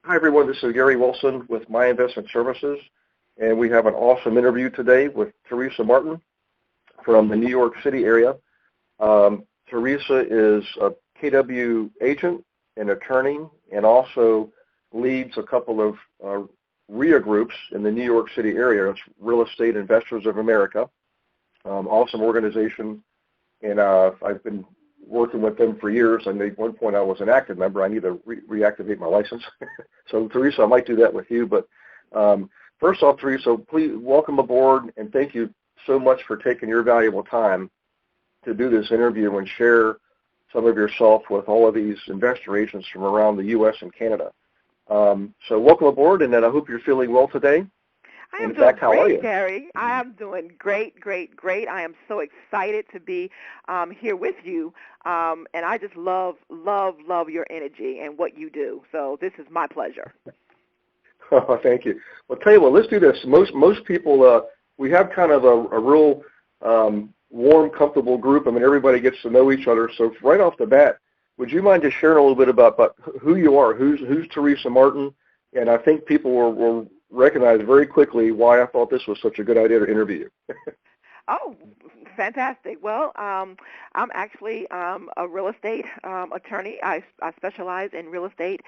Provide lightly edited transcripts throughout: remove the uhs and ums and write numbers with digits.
Hi, everyone. This is Gary Wilson with My Investment Services, and we have an awesome interview today with Teresa Martin from the New York City area. Teresa is a KW agent, an attorney, and also leads a couple of RIA groups in the New York City area. It's Real Estate Investors of America, awesome organization, and I've been working with them for years. And at one point I was an active member. I need to reactivate my license. So Teresa, I might do that with you. But first off, Teresa, please welcome aboard, and thank you so much for taking your valuable time to do this interview and share some of yourself with all of these investor agents from around the U.S. and Canada. So welcome aboard, and I hope you're feeling well today. I am doing great, Gary. I am doing great. I am so excited to be here with you, and I just love your energy and what you do. So this is my pleasure. Oh, thank you. Well, tell you what, let's do this. Most people, we have kind of a real warm, comfortable group. I mean, everybody gets to know each other. So right off the bat, would you mind just sharing a little bit about who you are? Who's Teresa Martin? And I think people will recognize very quickly why I thought this was such a good idea to interview you. Oh, fantastic. Well, I'm actually a real estate attorney. I specialize in real estate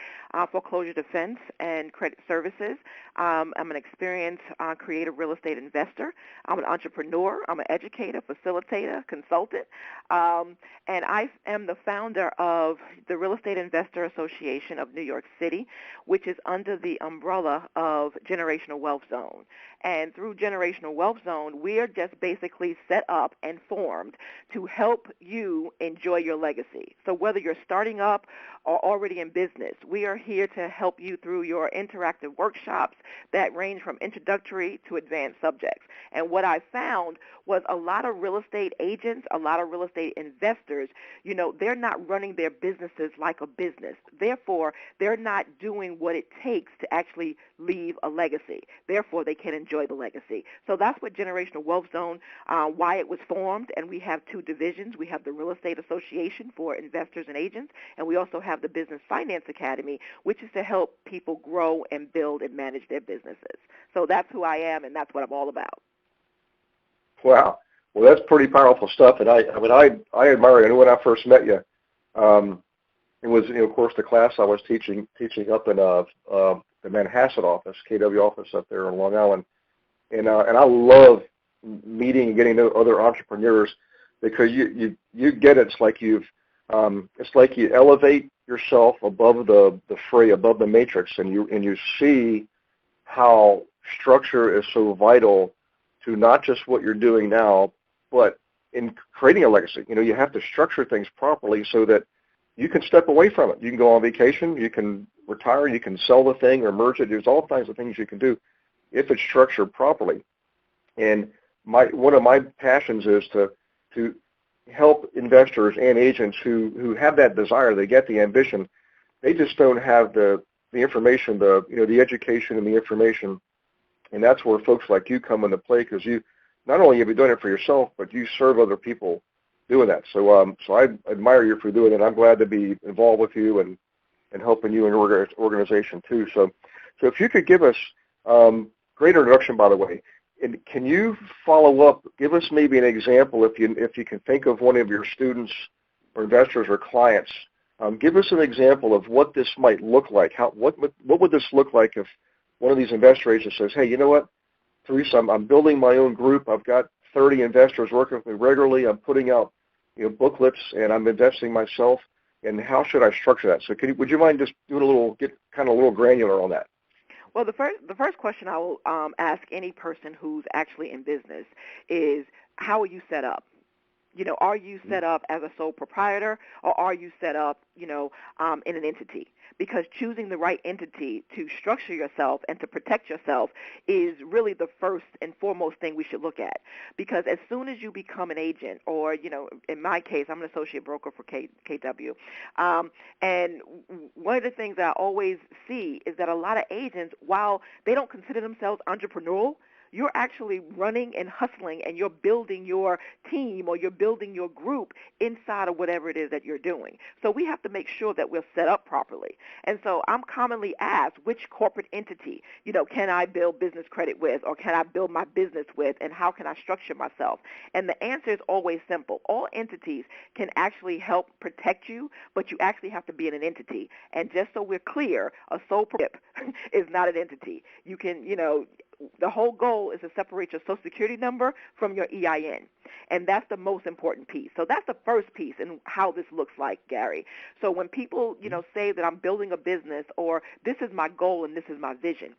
foreclosure defense and credit services. I'm an experienced creative real estate investor. I'm an entrepreneur. I'm an educator, facilitator, consultant. And I am the founder of the Real Estate Investor Association of New York City, which is under the umbrella of Generational Wealth Zone. And through Generational Wealth Zone, we're just basically set up and formed to help you enjoy your legacy. So whether you're starting up or already in business, we are here to help you through your interactive workshops that range from introductory to advanced subjects. And what I found was a lot of real estate agents, a lot of real estate investors, they're not running their businesses like a business. Therefore, they're not doing what it takes to actually leave a legacy. Therefore, they can enjoy the legacy. So that's what Generational Wealth Zone, why it was formed, and we have two divisions. We have the Real Estate Association for investors and agents, and we also have the Business Finance Academy, which is to help people grow and build and manage their businesses. So that's who I am, and that's what I'm all about. Wow. Well, that's pretty powerful stuff, and I admire you. I know when I first met you, it was, of course, the class I was teaching up in the Manhasset office, KW office up there on Long Island, and I love meeting and getting to know other entrepreneurs because you get it. It's like you elevate yourself above the fray, above the matrix, and you see how structure is so vital to not just what you're doing now, but in creating a legacy. You have to structure things properly so that you can step away from it. You can go on vacation, you can retire, you can sell the thing or merge it. There's all kinds of things you can do if it's structured properly. And one of my passions is to help investors and agents who have that desire, they get the ambition, they just don't have the information, the education and the information. And that's where folks like you come into play, because you not only have you done it for yourself, but you serve other people doing that. So I admire you for doing it. I'm glad to be involved with you and helping you in your organization too. So if you could give us great introduction, by the way, and can you follow up? Give us maybe an example if you can think of one of your students or investors or clients. Give us an example of what this might look like. What would this look like if one of these investor agents says, hey, you know what, Teresa, I'm building my own group. I've got 30 investors working with me regularly. I'm putting out booklets, and I'm investing myself. And how should I structure that? So would you mind just doing get a little granular on that? Well, the first question I will ask any person who's actually in business is, how are you set up? Are you set up as a sole proprietor, or are you set up, in an entity? Because choosing the right entity to structure yourself and to protect yourself is really the first and foremost thing we should look at. Because as soon as you become an agent, or, in my case, I'm an associate broker for KW, and one of the things that I always see is that a lot of agents, while they don't consider themselves entrepreneurial, You're actually running and hustling, and you're building your team or you're building your group inside of whatever it is that you're doing. So we have to make sure that we're set up properly. And so I'm commonly asked, which corporate entity, can I build business credit with, or can I build my business with, and how can I structure myself? And the answer is always simple. All entities can actually help protect you, but you actually have to be in an entity. And just so we're clear, a sole proprietorship is not an entity. You can, the whole goal is to separate your Social Security number from your EIN. And that's the most important piece. So that's the first piece in how this looks like, Gary. So when people, say that I'm building a business, or this is my goal and this is my vision,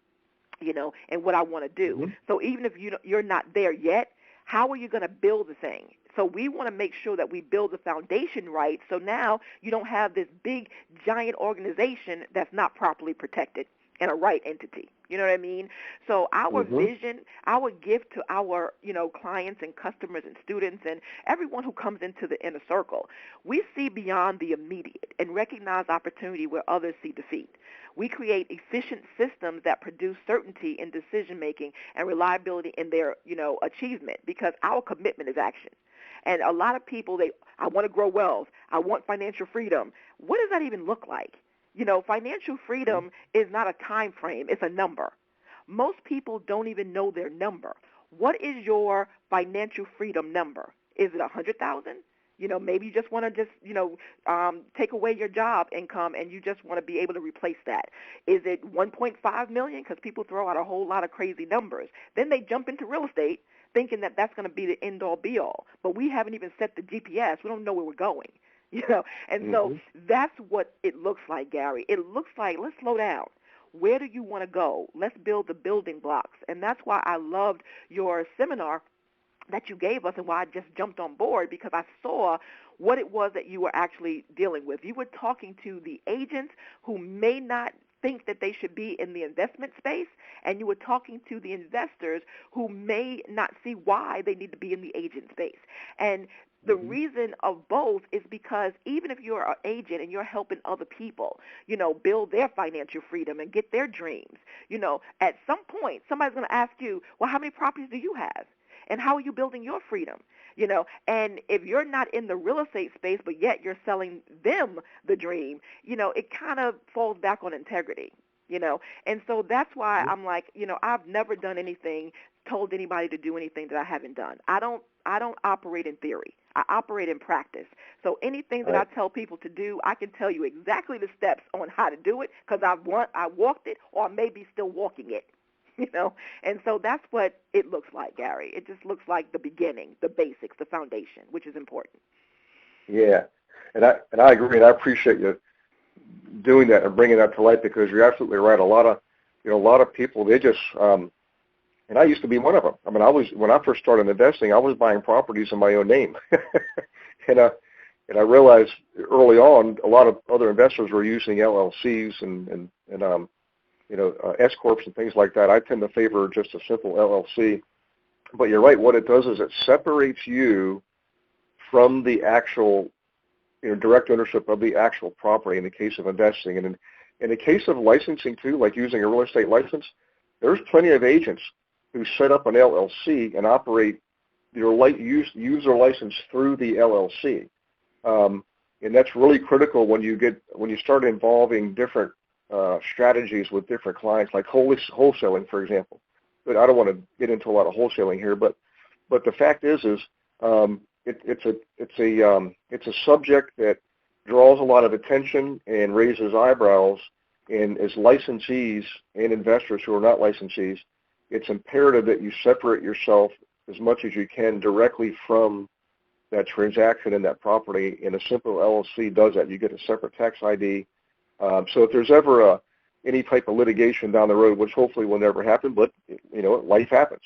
and what I want to do. Mm-hmm. So even if you're not there yet, how are you going to build the thing? So we want to make sure that we build the foundation right, so now you don't have this big, giant organization that's not properly protected and a right entity. You know what I mean? So our vision, our gift to our, clients and customers and students and everyone who comes into the inner circle, we see beyond the immediate and recognize opportunity where others see defeat. We create efficient systems that produce certainty in decision-making and reliability in their, achievement, because our commitment is action. And a lot of people, I want to grow wealth. I want financial freedom. What does that even look like? Financial freedom is not a time frame. It's a number. Most people don't even know their number. What is your financial freedom number? Is it 100,000? Maybe you just want to take away your job income and you just want to be able to replace that. Is it 1.5 million? Because people throw out a whole lot of crazy numbers. Then they jump into real estate thinking that that's going to be the end-all, be-all. But we haven't even set the GPS. We don't know where we're going. And so that's what it looks like, Gary. It looks like, let's slow down. Where do you want to go? Let's build the building blocks. And that's why I loved your seminar that you gave us and why I just jumped on board, because I saw what it was that you were actually dealing with. You were talking to the agents who may not think that they should be in the investment space, and you were talking to the investors who may not see why they need to be in the agent space. And the reason of both is because even if you're an agent and you're helping other people, build their financial freedom and get their dreams, at some point somebody's going to ask you, well, how many properties do you have? And how are you building your freedom? And if you're not in the real estate space, but yet you're selling them the dream, it kind of falls back on integrity, And so that's why I'm like, I've never done anything, told anybody to do anything that I haven't done. I don't operate in theory. I operate in practice. So anything that I tell people to do, I can tell you exactly the steps on how to do it, because I walked it, or I may be still walking it. And so that's what it looks like, Gary. It just looks like the beginning, the basics, the foundation, which is important. Yeah, and I agree, and I appreciate you doing that and bringing that to light, because you're absolutely right. A lot of people, they just, and I used to be one of them. I mean, when I first started investing, I was buying properties in my own name, and I realized early on a lot of other investors were using LLCs and S corps and things like that. I tend to favor just a simple LLC. But you're right. What it does is it separates you from the actual, direct ownership of the actual property in the case of investing. And in the case of licensing too, like using a real estate license, there's plenty of agents who set up an LLC and operate user license through the LLC. And that's really critical when you start involving different strategies with different clients, like wholesaling, for example. But I don't want to get into a lot of wholesaling here. But the fact is it's a subject that draws a lot of attention and raises eyebrows. And as licensees and investors who are not licensees, it's imperative that you separate yourself as much as you can directly from that transaction in that property. And a simple LLC does that. You get a separate tax ID. So if there's ever any type of litigation down the road, which hopefully will never happen, but life happens.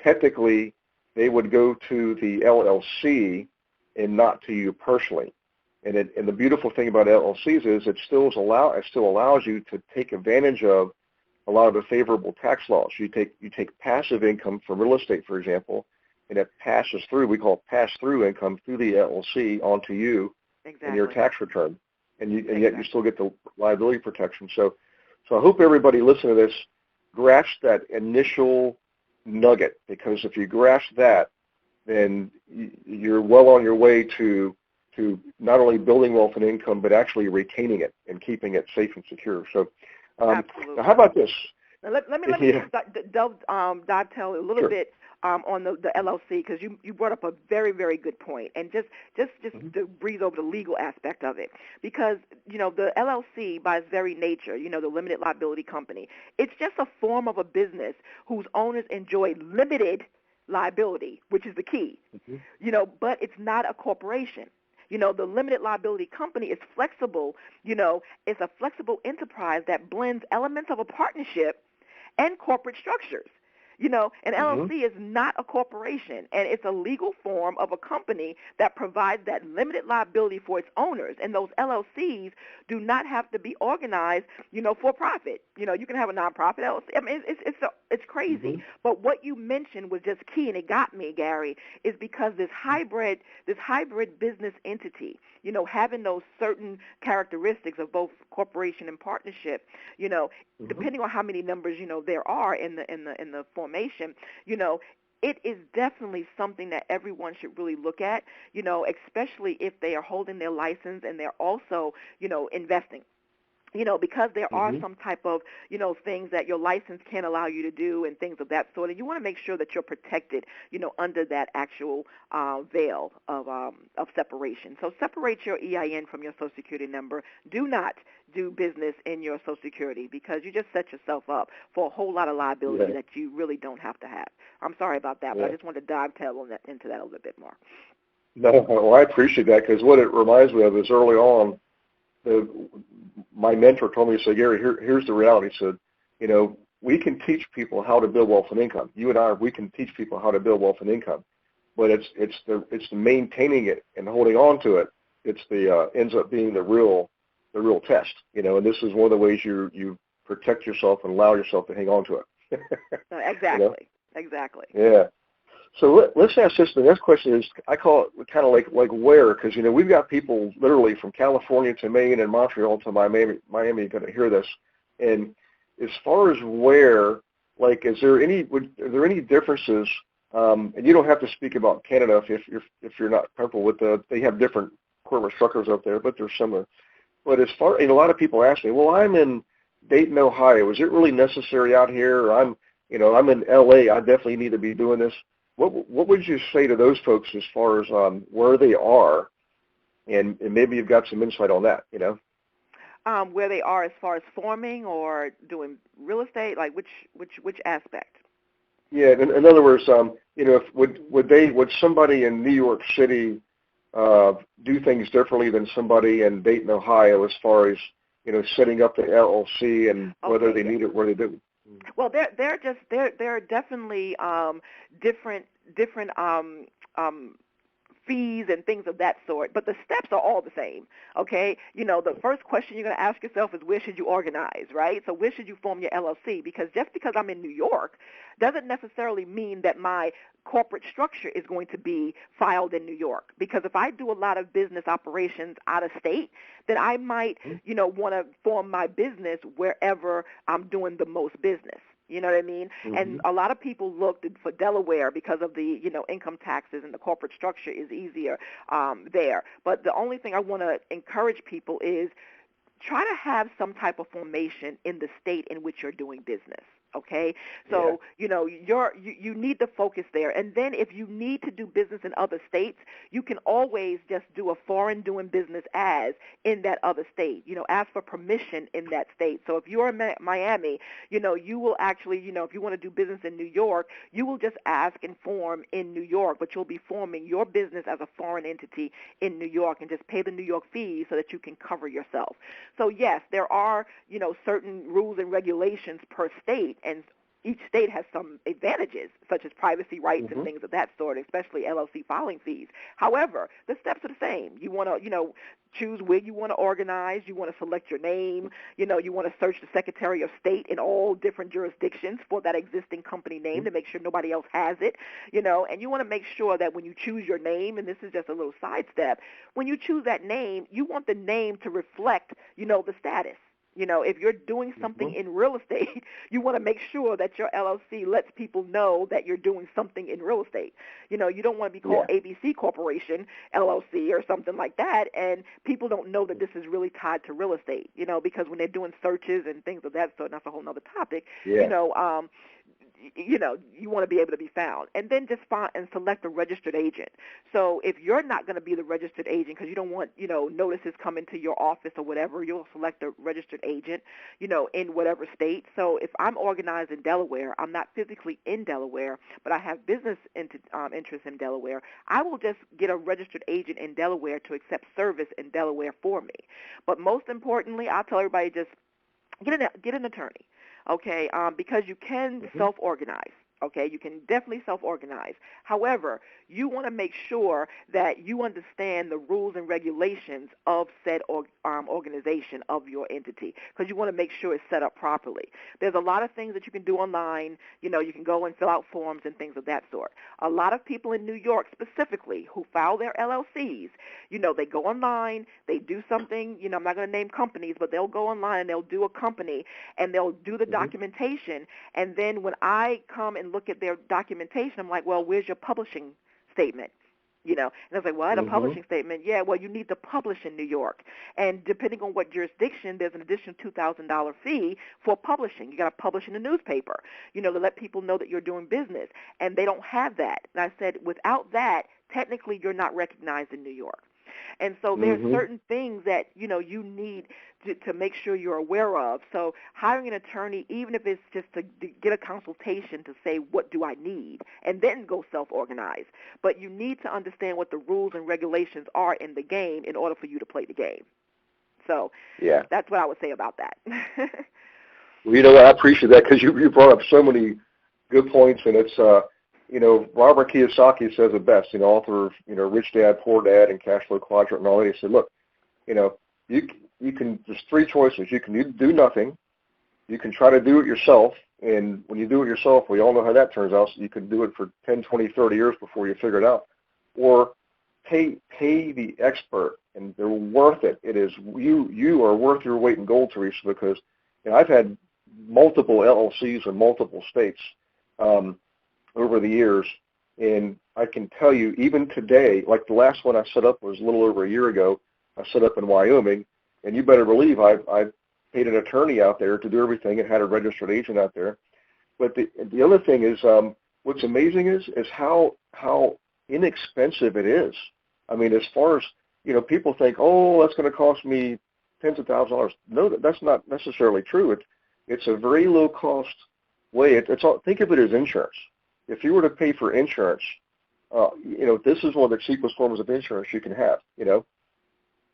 Technically, they would go to the LLC and not to you personally. And the beautiful thing about LLCs is it still allows you to take advantage of a lot of the favorable tax laws. You take passive income from real estate, for example, and it passes through. We call it pass-through income through the LLC onto you in your tax return. And yet you still get the liability protection. So I hope everybody listening to this grasp that initial nugget, because if you grasp that, then you're well on your way to not only building wealth and income, but actually retaining it and keeping it safe and secure. So, Absolutely. now how about this? Now let me Yeah. dovetail a little Sure. bit on the LLC, because you brought up a very, very good point, and just Mm-hmm. to breeze over the legal aspect of it, because the LLC by its very nature, the limited liability company, it's just a form of a business whose owners enjoy limited liability, which is the key. But it's not a corporation. The limited liability company is flexible. It's a flexible enterprise that blends elements of a partnership and corporate structures. An Mm-hmm. LLC is not a corporation, and it's a legal form of a company that provides that limited liability for its owners. And those LLCs do not have to be organized, for profit. You can have a nonprofit LLC. I mean, it's crazy. Mm-hmm. But what you mentioned was just key, and it got me, Gary, is because this hybrid business entity, having those certain characteristics of both corporation and partnership, Mm-hmm. depending on how many numbers there are in the formation, it is definitely something that everyone should really look at, especially if they are holding their license and they're also investing. Because there are Mm-hmm. some type of, things that your license can't allow you to do and things of that sort. And you want to make sure that you're protected, under that actual veil of separation. So separate your EIN from your Social Security number. Do not do business in your Social Security, because you just set yourself up for a whole lot of liability Yeah. that you really don't have to have. I'm sorry about that, but I Yeah. just wanted to dovetail into that a little bit more. No, well, I appreciate that, because what it reminds me of is early on, my mentor told me, he said, Gary, here's the reality. He said, we can teach people how to build wealth and income. You and I, we can teach people how to build wealth and income, but it's the maintaining it and holding on to it. It's the ends up being the real test. And this is one of the ways you protect yourself and allow yourself to hang on to it. Exactly. Exactly. Yeah. So let's ask this. The next question is, I call it kind of like where, because we've got people literally from California to Maine and Montreal to Miami going to hear this. And as far as where, like, are there any differences? And you don't have to speak about Canada if you're not comfortable with they have different corporate structures up there, but there's similar. But as far, a lot of people ask me, well, I'm in Dayton, Ohio. Is it really necessary out here? Or I'm in LA. I definitely need to be doing this. What would you say to those folks as far as where they are, and maybe you've got some insight on that, Where they are as far as forming or doing real estate, like which aspect? Yeah, in other words, would somebody in New York City do things differently than somebody in Dayton, Ohio, as far as setting up the LLC and whether Okay, they yeah. need it, where they do? Well, they're definitely different fees and things of that sort, but the steps are all the same, okay? The first question you're going to ask yourself is, where should you organize, right? So where should you form your LLC? Because just because I'm in New York doesn't necessarily mean that my corporate structure is going to be filed in New York. Because if I do a lot of business operations out of state, then I might, want to form my business wherever I'm doing the most business. You know what I mean? Mm-hmm. And a lot of people looked for Delaware because of the, income taxes, and the corporate structure is easier there. But the only thing I want to encourage people is try to have some type of formation in the state in which you're doing business. Okay, so you need to focus there, and then if you need to do business in other states, you can always just do a foreign doing business as in that other state. Ask for permission in that state. So if you're in Miami, you will actually, if you want to do business in New York, you will just ask and form in New York, but you'll be forming your business as a foreign entity in New York and just pay the New York fees so that you can cover yourself. So yes, there are, certain rules and regulations per state, and each state has some advantages, such as privacy rights Mm-hmm. and things of that sort, especially LLC filing fees. However, the steps are the same. You want to, choose where you want to organize. You want to select your name. You want to search the Secretary of State in all different jurisdictions for that existing company name to make sure nobody else has it, and you want to make sure that when you choose your name, and this is just a little sidestep, when you choose that name, you want the name to reflect, the status. If you're doing something in real estate, you want to make sure that your LLC lets people know that you're doing something in real estate. You don't want to be called ABC Corporation LLC or something like that, and people don't know that this is really tied to real estate, because when they're doing searches and things of that sort, and that's a whole other topic, you want to be able to be found. And then just find and select a registered agent. So if you're not going to be the registered agent because you don't want, notices coming to your office or whatever, you'll select a registered agent, in whatever state. So if I'm organized in Delaware, I'm not physically in Delaware, but I have business interests in Delaware, I will just get a registered agent in Delaware to accept service in Delaware for me. But most importantly, I'll tell everybody, just get an attorney. Okay, because you can self-organize. Okay, you can definitely self-organize. However, you want to make sure that you understand the rules and regulations of said organization of your entity, because you want to make sure it's set up properly. There's a lot of things that you can do online. You can go and fill out forms and things of that sort. A lot of people in New York specifically who file their LLCs, they go online, they do something, I'm not going to name companies, but they'll go online and they'll do a company and they'll do the documentation. And then when I come and look at their documentation, I'm like, well, where's your publishing statement? And I was like, well, I had a publishing statement. Yeah, well, you need to publish in New York. And depending on what jurisdiction, there's an additional $2,000 fee for publishing. You got to publish in the newspaper, to let people know that you're doing business. And they don't have that. And I said, without that, technically you're not recognized in New York. And so there's certain things that, you need to make sure you're aware of. So hiring an attorney, even if it's just to get a consultation to say, what do I need, and then go self-organize. But you need to understand what the rules and regulations are in the game in order for you to play the game. So that's what I would say about that. Well, you know what? I appreciate that because you brought up so many good points, and it's Robert Kiyosaki says it best. Author of Rich Dad, Poor Dad, and Cash Flow Quadrant, and all that. He said, look, you can. There's three choices. You can do nothing. You can try to do it yourself, and when you do it yourself, we all know how that turns out. So you can do it for 10, 20, 30 years before you figure it out, or pay the expert, and they're worth it. It is you are worth your weight in gold, Teresa, because I've had multiple LLCs in multiple states over the years, and I can tell you, even today, like the last one I set up was a little over a year ago. I set up in Wyoming, and you better believe I paid an attorney out there to do everything and had a registered agent out there. But the other thing is, what's amazing is how inexpensive it is. I mean, as far as people think, oh, that's going to cost me tens of thousands of dollars. No, that's not necessarily true. It's a very low cost way. Think of it as insurance. If you were to pay for insurance, this is one of the cheapest forms of insurance you can have.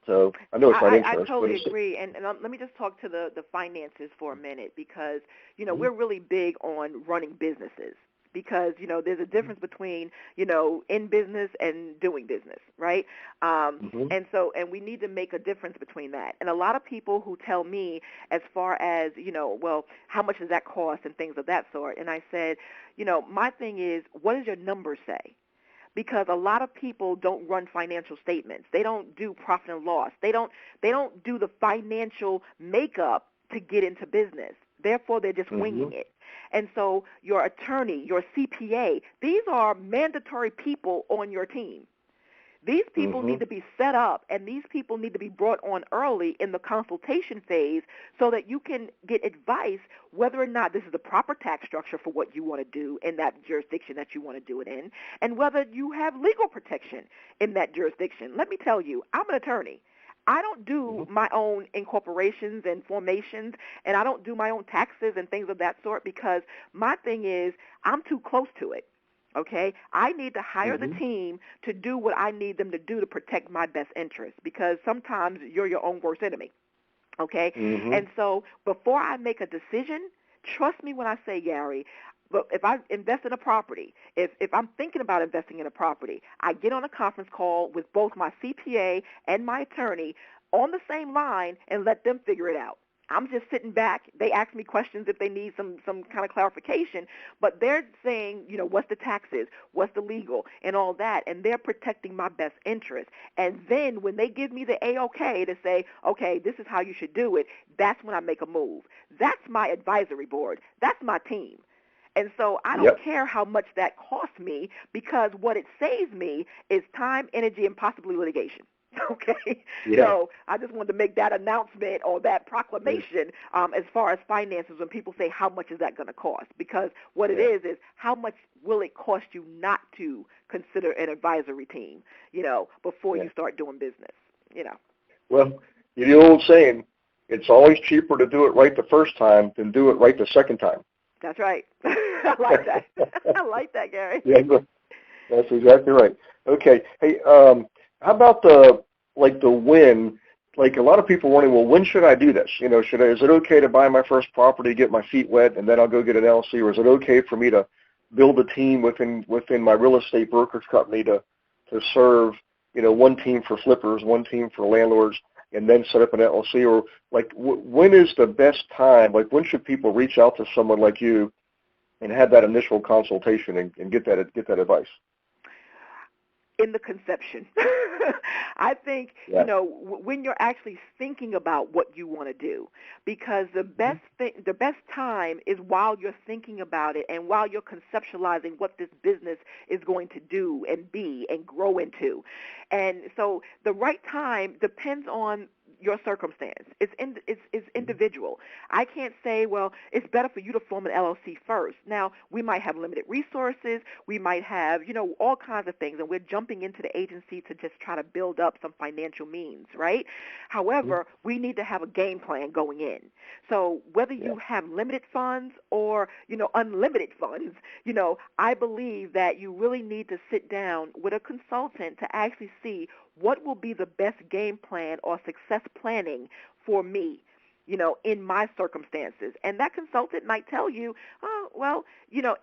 So I know it's not insurance. I totally agree. And let me just talk to the finances for a minute because, we're really big on running businesses because, there's a difference between, in business and doing business, right? And we need to make a difference between that. And a lot of people who tell me as far as, well, how much does that cost and things of that sort? And I said, my thing is, what does your numbers say? Because a lot of people don't run financial statements. They don't do profit and loss. They don't do the financial makeup to get into business. Therefore, they're just winging it. And so your attorney, your CPA, these are mandatory people on your team. These people need to be set up, and these people need to be brought on early in the consultation phase so that you can get advice whether or not this is the proper tax structure for what you want to do in that jurisdiction that you want to do it in, and whether you have legal protection in that jurisdiction. Let me tell you, I'm an attorney. I don't do my own incorporations and formations, and I don't do my own taxes and things of that sort because my thing is I'm too close to it. Okay, I need to hire the team to do what I need them to do to protect my best interests because sometimes you're your own worst enemy. Okay, and so before I make a decision, trust me when I say, Gary, but if I invest in a property, if I'm thinking about investing in a property, I get on a conference call with both my CPA and my attorney on the same line and let them figure it out. I'm just sitting back. They ask me questions if they need some kind of clarification, but they're saying, what's the taxes, what's the legal, and all that, and they're protecting my best interest. And then when they give me the A-OK to say, okay, this is how you should do it, that's when I make a move. That's my advisory board. That's my team. And so I don't care how much that costs me, because what it saves me is time, energy, and possibly litigation. Okay, so I just wanted to make that announcement or that proclamation as far as finances when people say how much is that going to cost, because what it is how much will it cost you not to consider an advisory team, before you start doing business, Well, the old saying, it's always cheaper to do it right the first time than do it right the second time. That's right. I like that. I like that, Gary. Yeah, that's exactly right. Okay. Hey, how about the when? Like, a lot of people wondering, well, when should I do this? Is it okay to buy my first property, get my feet wet, and then I'll go get an LLC, or is it okay for me to build a team within my real estate brokerage company to serve, one team for flippers, one team for landlords, and then set up an LLC? Or when is the best time? Like, when should people reach out to someone like you and have that initial consultation and get that advice? In the conception. I think, when you're actually thinking about what you want to do, because the best time is while you're thinking about it and while you're conceptualizing what this business is going to do and be and grow into. And so the right time depends on your circumstance. It's individual. I can't say, well, it's better for you to form an LLC first. Now, we might have limited resources. We might have, all kinds of things, and we're jumping into the agency to just try to build up some financial means, right? However, we need to have a game plan going in. So whether you have limited funds or, unlimited funds, I believe that you really need to sit down with a consultant to actually see what will be the best game plan or success planning for me, in my circumstances. And that consultant might tell you, oh, well,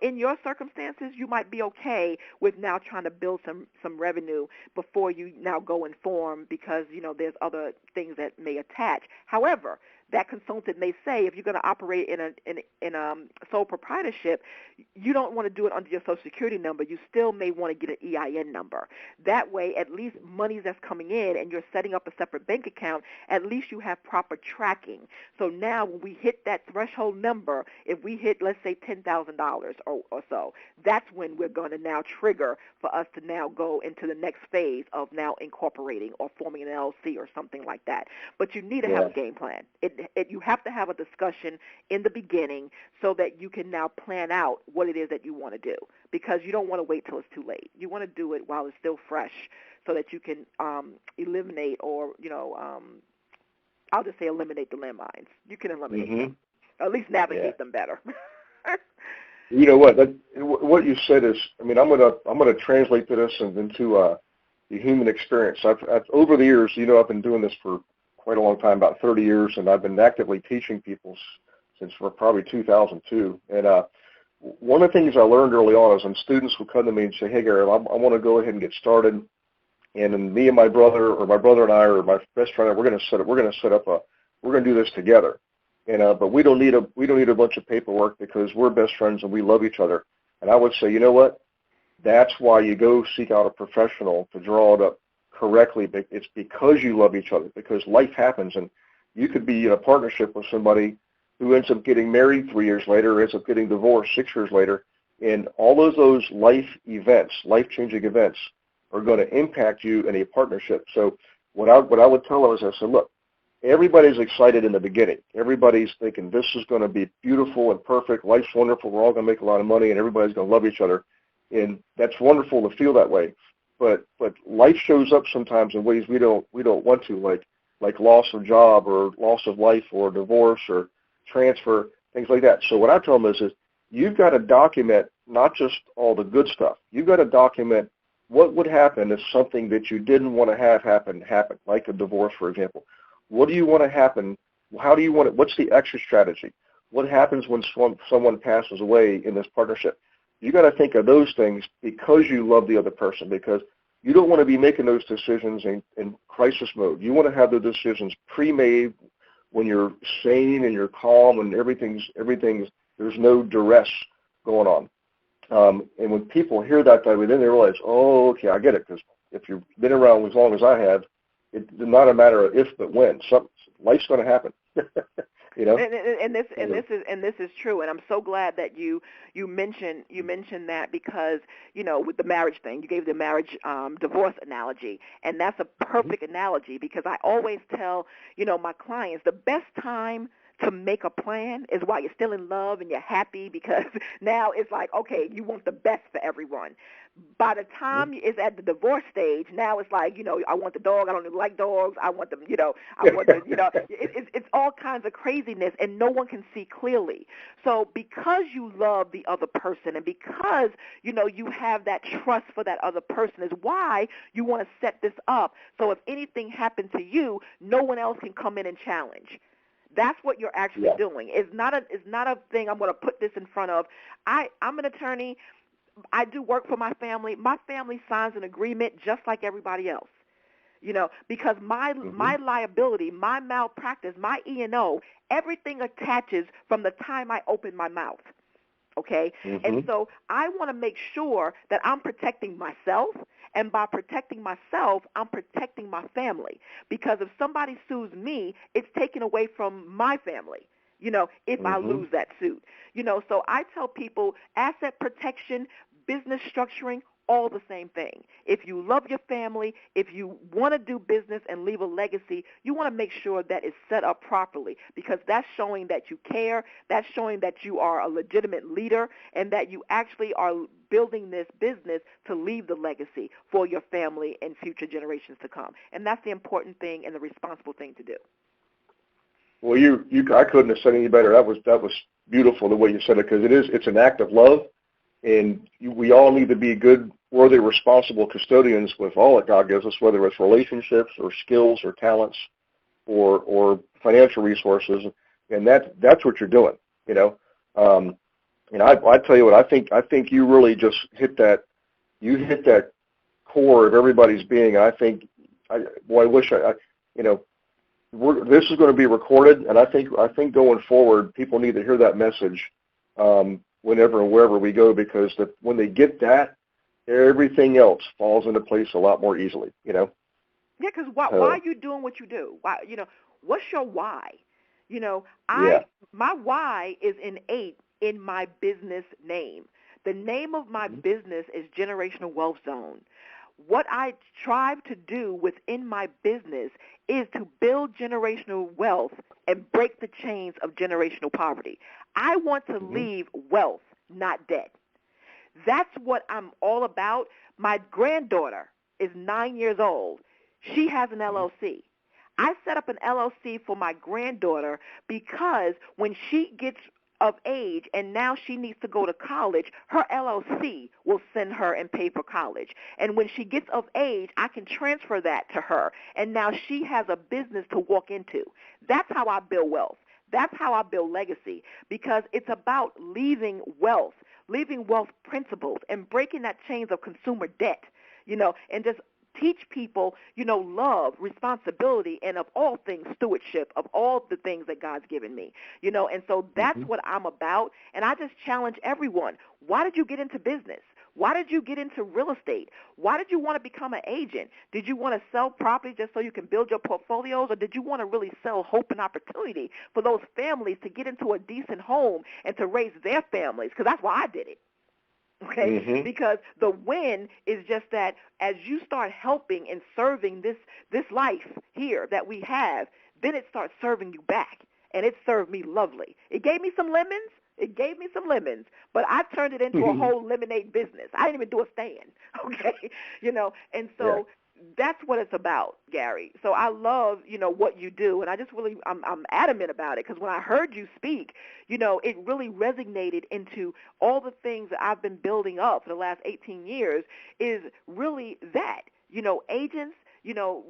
in your circumstances, you might be okay with now trying to build some revenue before you now go and form, because, there's other things that may attach. However, that consultant may say, if you're going to operate in a sole proprietorship, you don't want to do it under your Social Security number. You still may want to get an EIN number. That way, at least money that's coming in and you're setting up a separate bank account, at least you have proper tracking. So now when we hit that threshold number, if we hit, let's say, $10,000 or so, that's when we're going to now trigger for us to now go into the next phase of now incorporating or forming an LLC or something like that. But you need to have a game plan. You have to have a discussion in the beginning so that you can now plan out what it is that you want to do, because you don't want to wait till it's too late. You want to do it while it's still fresh so that you can eliminate or, I'll just say eliminate the landmines. You can eliminate them, or at least navigate them better. You know what? What you said is, I'm gonna translate this into the human experience. I've over the years, I've been doing this for quite a long time, about 30 years, and I've been actively teaching people since probably 2002. And one of the things I learned early on is when students would come to me and say, "Hey, Gary, I want to go ahead and get started," and then me and my brother, or my brother and I, or my best friend, we're going to do this together. And but we don't need a bunch of paperwork because we're best friends and we love each other. And I would say, you know what? That's why you go seek out a professional to draw it up correctly. It's because you love each other, because life happens, and you could be in a partnership with somebody who ends up getting married 3 years later, or ends up getting divorced 6 years later, and all of those life-changing events are going to impact you in a partnership. So what I would tell them is, I said, look, everybody's excited in the beginning. Everybody's thinking this is going to be beautiful and perfect. Life's wonderful. We're all going to make a lot of money, and everybody's going to love each other. And that's wonderful to feel that way. But life shows up sometimes in ways we don't want to, like loss of job or loss of life or divorce or transfer, things like that. So what I tell them is you've got to document not just all the good stuff. You've got to document what would happen if something that you didn't want to have happen happened, like a divorce, for example. What do you want to happen? How do you want it? What's the exit strategy? What happens when someone passes away in this partnership? You got to think of those things because you love the other person, because you don't want to be making those decisions in crisis mode. You want to have the decisions pre-made when you're sane and you're calm and everything's there's no duress going on. And when people hear that way, then they realize, oh, okay, I get it. Because if you've been around as long as I have, it's not a matter of if but when. Life's going to happen. You know. And this is true. And I'm so glad that you mentioned that, because with the marriage thing, you gave the marriage divorce analogy, and that's a perfect analogy, because I always tell my clients the best time to make a plan is while you're still in love and you're happy, because now it's like, okay, you want the best for everyone. By the time it's at the divorce stage, now it's like, I want the dog. I don't even like dogs. I want them, I want the, it's all kinds of craziness, and no one can see clearly. So because you love the other person, and because, you have that trust for that other person, is why you want to set this up. So if anything happened to you, no one else can come in and challenge. That's what you're actually doing. It's not a thing I'm going to put this in front of. I'm an attorney. I do work for my family. My family signs an agreement just like everybody else, because my liability, my malpractice, my E&O, everything attaches from the time I open my mouth. Okay? And so I want to make sure that I'm protecting myself, and by protecting myself, I'm protecting my family, because if somebody sues me, it's taken away from my family, if I lose that suit. So I tell people asset protection, business structuring, all the same thing. If you love your family, if you want to do business and leave a legacy, you want to make sure that it's set up properly, because that's showing that you care, that's showing that you are a legitimate leader, and that you actually are building this business to leave the legacy for your family and future generations to come. And that's the important thing and the responsible thing to do. Well, I couldn't have said any better. That was beautiful the way you said it, because it's an act of love. And we all need to be good, worthy, responsible custodians with all that God gives us, whether it's relationships or skills or talents or financial resources. And that's what you're doing, And I tell you what, I think you really just hit that core of everybody's being. I think, I wish this is going to be recorded, and I think going forward, people need to hear that message. Whenever and wherever we go, because when they get that, everything else falls into place a lot more easily, Yeah, because why are you doing what you do? Why, what's your why? My why is innate in my business name. The name of my business is Generational Wealth Zone. What I strive to do within my business is to build generational wealth and break the chains of generational poverty. I want to leave wealth, not debt. That's what I'm all about. My granddaughter is 9 years old. She has an LLC. I set up an LLC for my granddaughter because when she gets of age and now she needs to go to college, her LLC will send her and pay for college. And when she gets of age, I can transfer that to her, and now she has a business to walk into. That's how I build wealth. That's how I build legacy, because it's about leaving wealth principles, and breaking that chains of consumer debt, and just teach people, love, responsibility, and of all things, stewardship of all the things that God's given me, and so that's what I'm about. And I just challenge everyone. Why did you get into business? Why did you get into real estate? Why did you want to become an agent? Did you want to sell property just so you can build your portfolios, or did you want to really sell hope and opportunity for those families to get into a decent home and to raise their families? Because that's why I did it. Okay, because the win is just that as you start helping and serving this life here that we have, then it starts serving you back, and it served me lovely. It gave me some lemons. But I turned it into a whole lemonade business. I didn't even do a stand, okay? And so that's what it's about, Gary. So I love, what you do, and I just really, I'm adamant about it, because when I heard you speak, it really resonated into all the things that I've been building up for the last 18 years is really that, agents,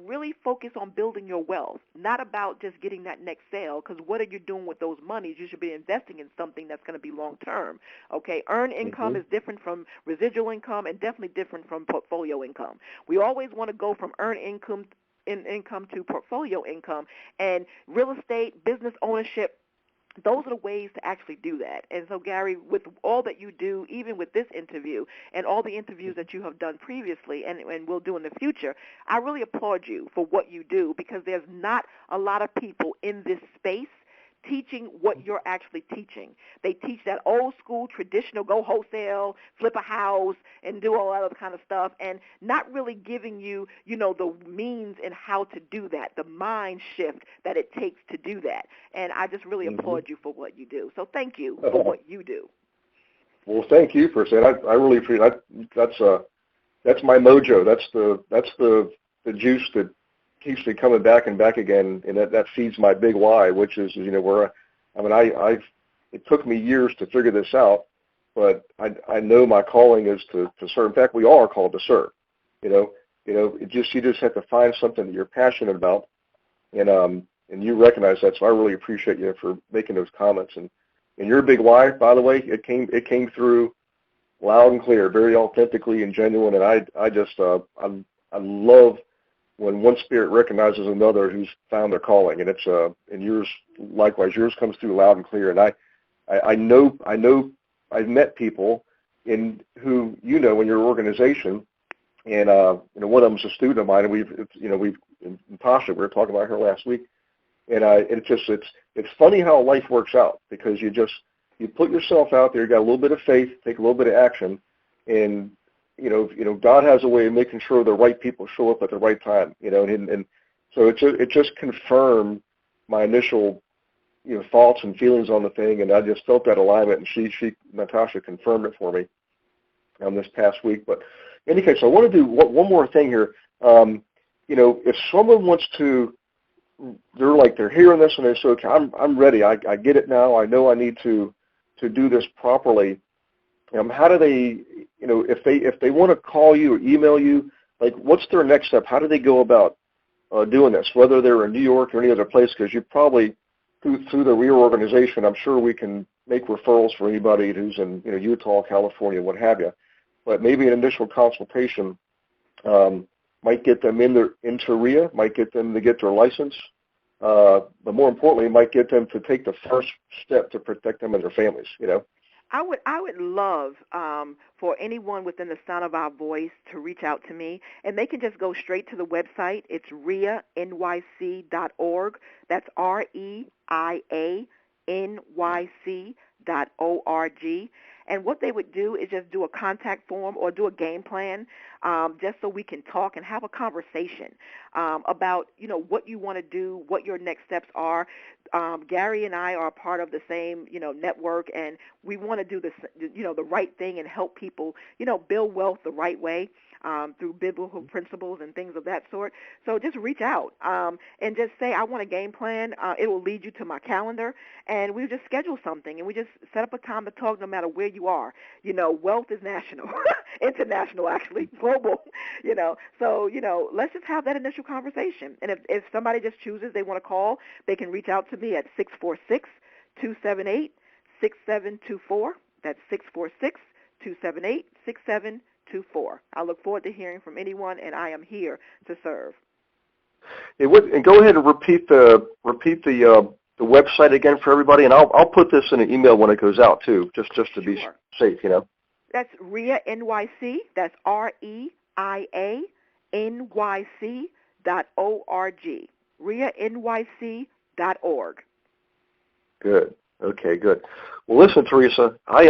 really focus on building your wealth, not about just getting that next sale, because what are you doing with those monies? You should be investing in something that's going to be long-term, okay? Earned income is different from residual income, and definitely different from portfolio income. We always want to go from earned income income to portfolio income. And real estate, business ownership, those are the ways to actually do that. And so, Gary, with all that you do, even with this interview and all the interviews that you have done previously and will do in the future, I really applaud you for what you do, because there's not a lot of people in this space teaching what you're actually teaching. They teach that old school, traditional, go wholesale, flip a house, and do all that other kind of stuff, and not really giving you, the means and how to do that, the mind shift that it takes to do that. And I just really applaud you for what you do. So thank you for what you do. Well, thank you for saying. I really appreciate that. That's my mojo. That's the juice that keeps me coming back and back again, and that feeds my big why, which is, where, it took me years to figure this out, but I know my calling is to serve. In fact, we all are called to serve. You just have to find something that you're passionate about, and you recognize that. So I really appreciate you for making those comments. And your big why, by the way, it came through loud and clear, very authentically and genuine. And I love when one spirit recognizes another who's found their calling, and it's and yours likewise. Yours comes through loud and clear, and I know I've met people in your organization, and one of them's a student of mine, and we've Natasha, we were talking about her last week, and it's funny how life works out, because you put yourself out there, you got a little bit of faith, take a little bit of action, and God has a way of making sure the right people show up at the right time, and so it just confirmed my initial, thoughts and feelings on the thing, and I just felt that alignment, and Natasha confirmed it for me this past week. But in any case, I want to do one more thing here. If someone wants to, they're hearing this and they say, okay, I'm ready, I get it now, I know I need to do this properly. How do they, if they want to call you or email you, what's their next step? How do they go about doing this, whether they're in New York or any other place? Because you probably, through the REAR organization, I'm sure we can make referrals for anybody who's in Utah, California, what have you. But maybe an initial consultation might get them into REA, might get them to get their license, but more importantly, might get them to take the first step to protect them and their families, I would love for anyone within the sound of our voice to reach out to me, and they can just go straight to the website. It's reanyc.org. That's REIANYC.org. And what they would do is just do a contact form or do a game plan, just so we can talk and have a conversation about, what you want to do, what your next steps are. Gary and I are part of the same, network, and we want to do this, the right thing and help people, build wealth the right way. Through biblical principles and things of that sort. So just reach out and just say, I want a game plan. It will lead you to my calendar, and we just schedule something, and we just set up a time to talk no matter where you are. Wealth is national, international, actually, global, So, let's just have that initial conversation. And if somebody just chooses they want to call, they can reach out to me at 646-278-6724. That's 646-278-6724. I look forward to hearing from anyone, and I am here to serve. And go ahead and repeat the website again for everybody, and I'll put this in an email when it goes out too, just to be safe, That's REIA NYC. That's REIANYC.org. REIANYC.org. Good. Okay. Good. Well, listen, Teresa, I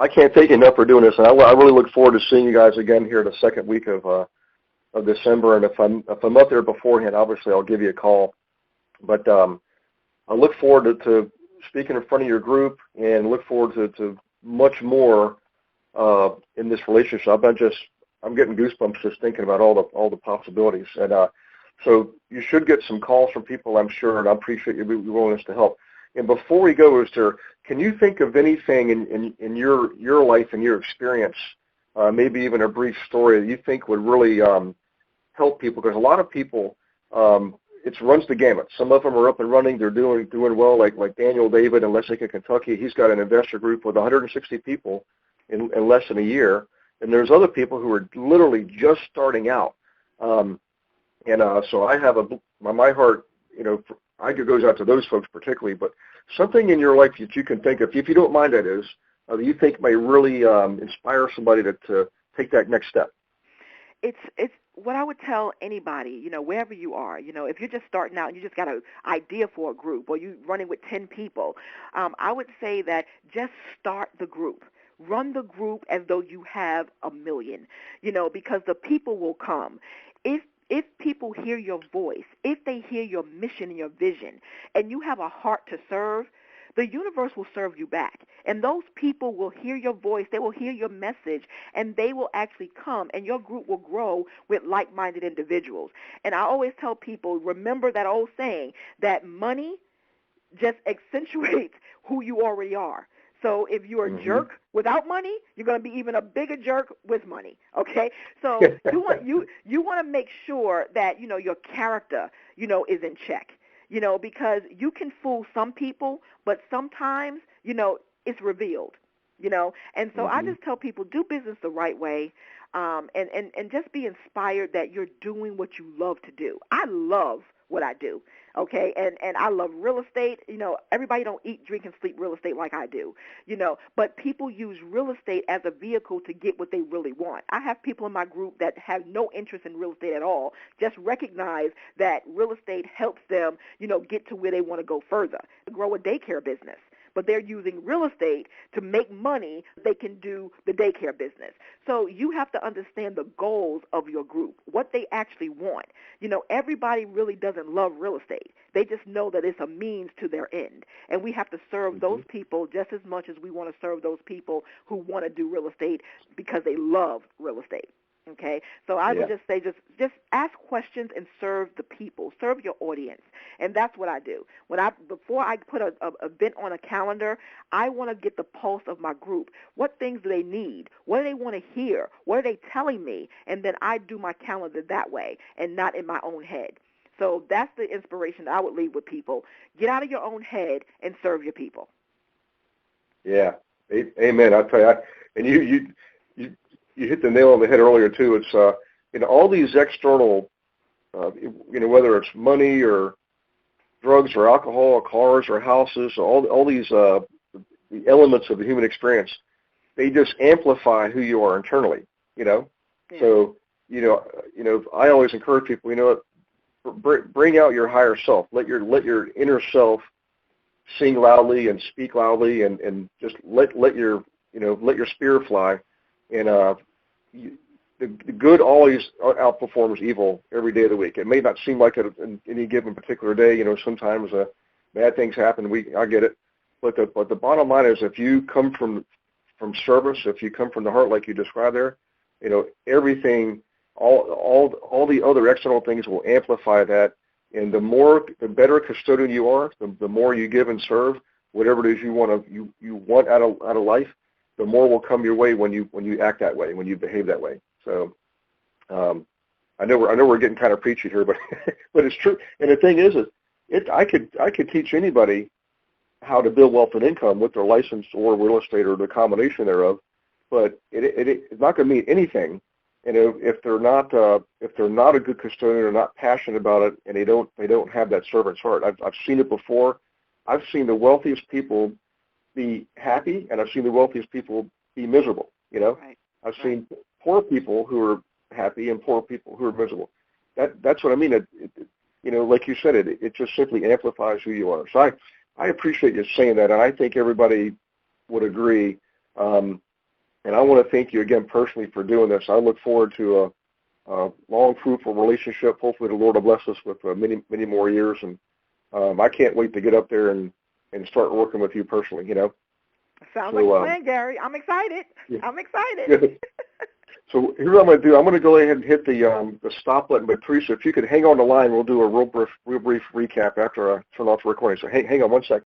can't thank you enough for doing this, and I really look forward to seeing you guys again here the second week of December. And if I'm up there beforehand, obviously I'll give you a call. But I look forward to speaking in front of your group, and look forward to much more in this relationship. I'm getting goosebumps just thinking about all the possibilities. And so you should get some calls from people, I'm sure, and I appreciate your willingness to help. And before we go, can you think of anything in your life and your experience, maybe even a brief story that you think would really help people? Because a lot of people, it runs the gamut. Some of them are up and running; they're doing well, like Daniel David in Lexington, Kentucky. He's got an investor group with 160 people in less than a year. And there's other people who are literally just starting out. And so I have my heart, I goes out to those folks particularly, but something in your life that you can think of, if you don't mind, that is, that you think may really inspire somebody to take that next step. It's what I would tell anybody, wherever you are, if you're just starting out and you just got an idea for a group or you running with 10 people, I would say that just start the group. Run the group as though you have a million, because the people will come. If people hear your voice, if they hear your mission and your vision, and you have a heart to serve, the universe will serve you back. And those people will hear your voice, they will hear your message, and they will actually come, and your group will grow with like-minded individuals. And I always tell people, remember that old saying, that money just accentuates who you already are. So if you're a jerk without money, you're going to be even a bigger jerk with money. Okay, so you want to make sure that your character is in check. Because you can fool some people, but sometimes it's revealed. And so I just tell people, do business the right way, and just be inspired that you're doing what you love to do. I love what I do, okay, and I love real estate. Everybody don't eat, drink, and sleep real estate like I do, but people use real estate as a vehicle to get what they really want. I have people in my group that have no interest in real estate at all, just recognize that real estate helps them, get to where they want to go further, grow a daycare business. But they're using real estate to make money they can do the daycare business. So you have to understand the goals of your group, what they actually want. Everybody really doesn't love real estate. They just know that it's a means to their end. And we have to serve those people just as much as we want to serve those people who want to do real estate because they love real estate. Okay, so I would just say just ask questions and serve the people, serve your audience, and that's what I do. Before I put a event on a calendar, I want to get the pulse of my group. What things do they need? What do they want to hear? What are they telling me? And then I do my calendar that way and not in my own head. So that's the inspiration that I would leave with people. Get out of your own head and serve your people. Yeah, amen. I tell you, and you hit the nail on the head earlier too. It's all these external, whether it's money or drugs or alcohol or cars or houses, all these the elements of the human experience, they just amplify who you are internally. Yeah. So I always encourage people, bring out your higher self. Let your inner self sing loudly and speak loudly, and just let your spirit fly. And the good always outperforms evil every day of the week. It may not seem like it in any given particular day. Sometimes bad things happen. I get it. But the bottom line is, if you come from service, if you come from the heart like you described there, everything, all the other external things will amplify that. And the better custodian you are, the more you give and serve, whatever it is you want out of life, the more will come your way when you act that way, when you behave that way. So I know we're getting kind of preachy here, but but it's true. And the thing is, I could teach anybody how to build wealth and income with their license or real estate or the combination thereof, but it's not going to mean anything. And if they're not a good custodian or not passionate about it, and they don't have that servant's heart. I've seen it before. I've seen the wealthiest people be happy, and I've seen the wealthiest people be miserable. Right. I've seen poor people who are happy and poor people who are miserable. That's what I mean. Like you said, it just simply amplifies who you are. So I appreciate you saying that, and I think everybody would agree. And I want to thank you again personally for doing this. I look forward to a long, fruitful relationship. Hopefully the Lord will bless us with many, many more years. And I can't wait to get up there and start working with you personally, Sounds like a plan, Gary. I'm excited. Yeah. I'm excited. Yeah. So here's what I'm going to do. I'm going to go ahead and hit the stop button. But Teresa, if you could hang on the line, we'll do a real brief recap after I turn off the recording. So hang on one second.